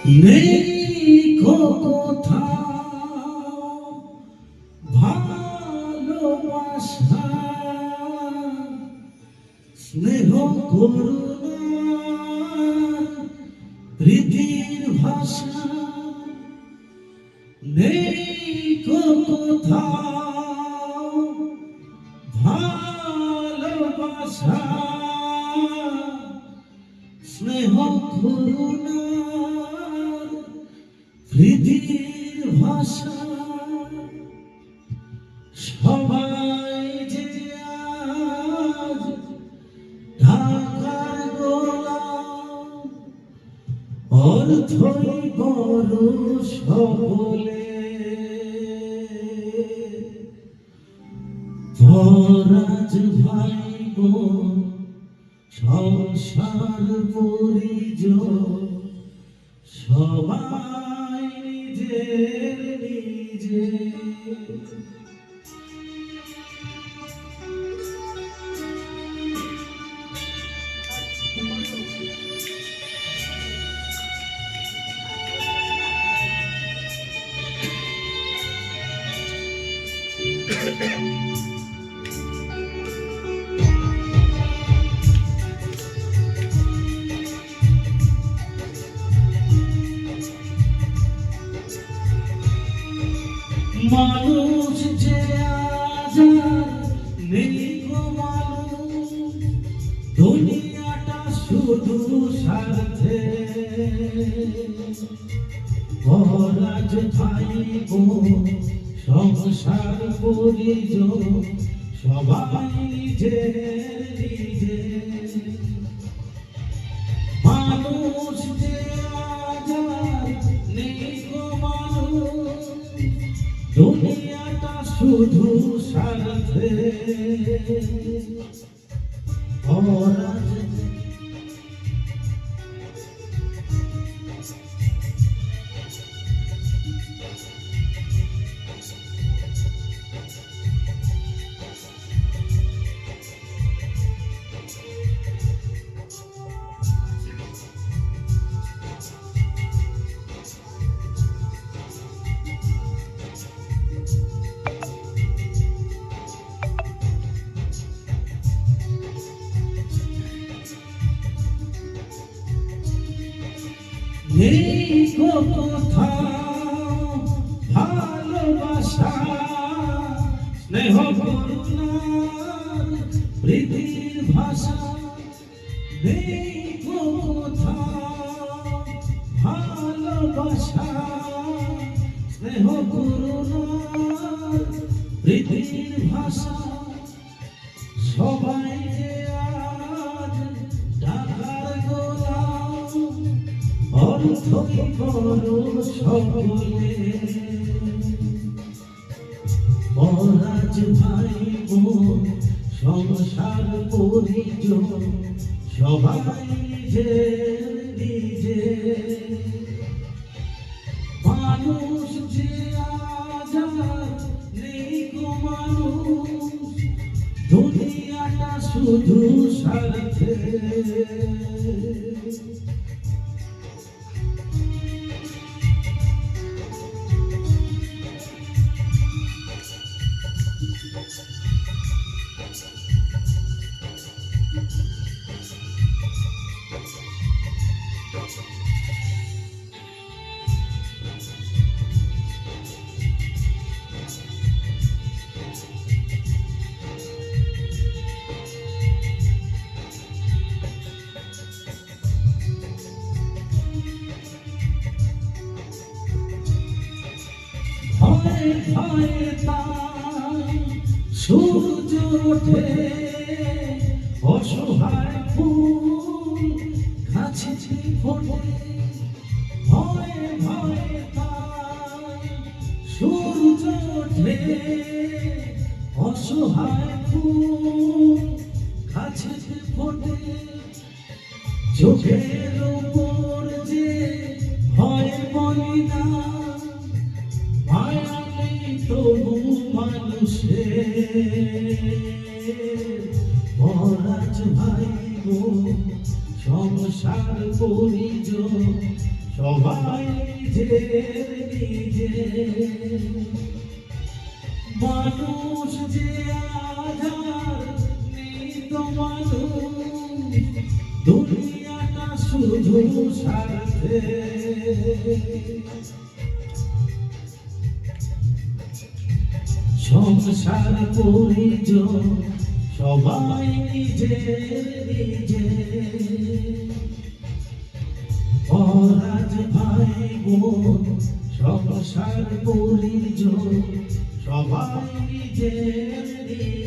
নেই কোথাও ভালোবাসা, স্নেহ করুণার প্রীতির ভাষা। নেই কোথাও ভালোবাসা, স্নেহ করুণার প্রীতির ভাষা। সবাই যে আজ ঢাকার গোলাম, অর্থই বড় সকলে। পরাজ ভাই বোন সংসার পরিজন, সবাই নিজের নিজে। মানুষ যে আজ নেই গো মানুষ, দুনিয়াটা শুধু স্বার্থে। পরাজ ভাই বোন সংসার পরিজন, সবাই নিজের নিজে। মানুষ যে আজ নেই গো মানুষ, দুনিয়াটা শুধু স্বার্থে। পরাজ নেই কোথাও ভালোবাসা, স্নেহ করুণার প্রীতির ভাষা। নেই কোথাও ভালোবাসা, স্নেহ করুণার প্রীতির ভাষা। সবাই যে আজ ঢাকার গোলাম, অর্থই বড় সকলে। পরাজ ভাই বোন সংসার পরিজন, সবাই নিজের নিজে। মানুষ যে আজ নেই গো মানুষ, দুনিয়াটা শুধু স্বার্থে। ভয়ে ভয়ে তাই সূর্য ওঠে, অসহায় ফুল গাছে ফোটে। ভয়ে ভয়ে তাই সূর্য ওঠে, অসহায় ফুল গাছে ফোটে। চোখের উপর যে হয় বলি না, মায়া নেই তবু মানুষের। পরাজ ভাই বোন সংসার পরিজন, সবাই নিজের নিজে মানুষ যে আধার নেই তো মানুষ দুনিয়াটা শুধু স্বার্থে সংসার পরিজন সবাই নিজের নিজে পরাজ ভাই বোন সংসার পরিজন সবাই নিজের নিজে